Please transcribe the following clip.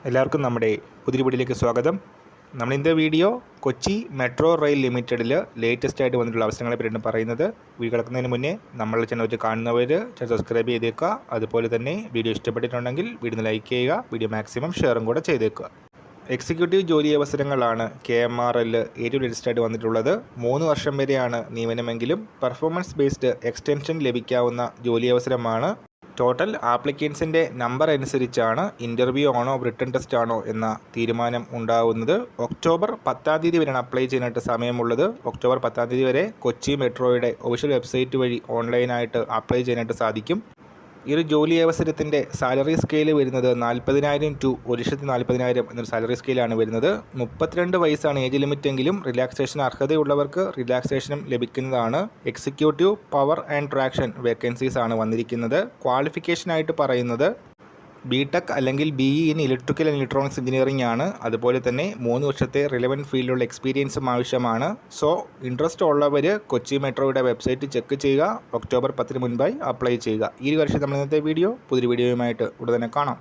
എല്ലാവർക്കും നമ്മുടെ പുതിയ വീഡിയോയിലേക്ക് സ്വാഗതം. നമ്മളിന്നത്തെ വീഡിയോ കൊച്ചി മെട്രോ റെയിൽ ലിമിറ്റഡിൽ ലേറ്റസ്റ്റ് ആയിട്ട് വന്നിട്ടുള്ള അവസരങ്ങളെ പറ്റിയാണ് പറയുന്നത്. വീഡിയോ കിടക്കുന്നതിന് മുന്നേ നമ്മളുടെ ചാനൽ കാണുന്നവർ ചാനൽ സബ്സ്ക്രൈബ് ചെയ്തേക്കുക. അതുപോലെ തന്നെ വീഡിയോ ഇഷ്ടപ്പെട്ടിട്ടുണ്ടെങ്കിൽ വീഡിയോ ലൈക്ക് ചെയ്യുക, വീഡിയോ മാക്സിമം ഷെയറും കൂടെ ചെയ്തേക്കുക. എക്സിക്യൂട്ടീവ് ജോലി അവസരങ്ങളാണ് KMRL ഏറ്റവും ലേറ്റസ്റ്റ് ആയിട്ട് വന്നിട്ടുള്ളത്. 3 വർഷം വരെയാണ് നിയമനമെങ്കിലും പെർഫോമൻസ് ബേസ്ഡ് എക്സ്റ്റൻഷൻ ലഭിക്കാവുന്ന ജോലി അവസരമാണ്. ടോട്ടൽ ആപ്ലിക്കൻസിൻ്റെ നമ്പർ അനുസരിച്ചാണ് ഇൻ്റർവ്യൂ ആണോ റിട്ടൺ ടെസ്റ്റ് ആണോ എന്ന തീരുമാനം ഉണ്ടാകുന്നത്. ഒക്ടോബർ 10-ാം തീയതി വരെയാണ് അപ്ലൈ ചെയ്യാനായിട്ട് സമയമുള്ളത്. ഒക്ടോബർ 10-ാം തീയതി വരെ കൊച്ചി മെട്രോയുടെ ഒഫീഷ്യൽ വെബ്സൈറ്റ് വഴി ഓൺലൈനായിട്ട് അപ്ലൈ ചെയ്യാനായിട്ട് സാധിക്കും. ഈ ഒരു ജോലി അവസരത്തിൻ്റെ സാലറി സ്കെയിൽ വരുന്നത് 40,000 ടു 1,40,000 എന്നൊരു സാലറി സ്കെയിലാണ് വരുന്നത്. 32 വയസ്സാണ് ഏജ് ലിമിറ്റ് എങ്കിലും റിലാക്സേഷൻ അർഹതയുള്ളവർക്ക് റിലാക്സേഷനും ലഭിക്കുന്നതാണ്. Executive power and traction vacancies ആണ് വന്നിരിക്കുന്നത്. ക്വാളിഫിക്കേഷനായിട്ട് പറയുന്നത് BTech അല്ലെങ്കിൽ BE in electrical and electronics engineering ആണ്. അതുപോലെ തന്നെ 3 വർഷത്തെ റിലവൻറ്റ് ഫീൽഡിലുള്ള എക്സ്പീരിയൻസും ആവശ്യമാണ്. സോ ഇൻട്രസ്റ്റ് ഉള്ളവർ കൊച്ചി മെട്രോയുടെ വെബ്സൈറ്റ് ചെക്ക് ചെയ്യുക. ഒക്ടോബർ 10-ന് മുൻപായി അപ്ലൈ ചെയ്യുക. ഈ ഒരു വർഷം നമ്മൾ ഇന്നത്തെ വീഡിയോ പുതിയൊരു വീഡിയോയുമായിട്ട് ഉടനെ കാണാം.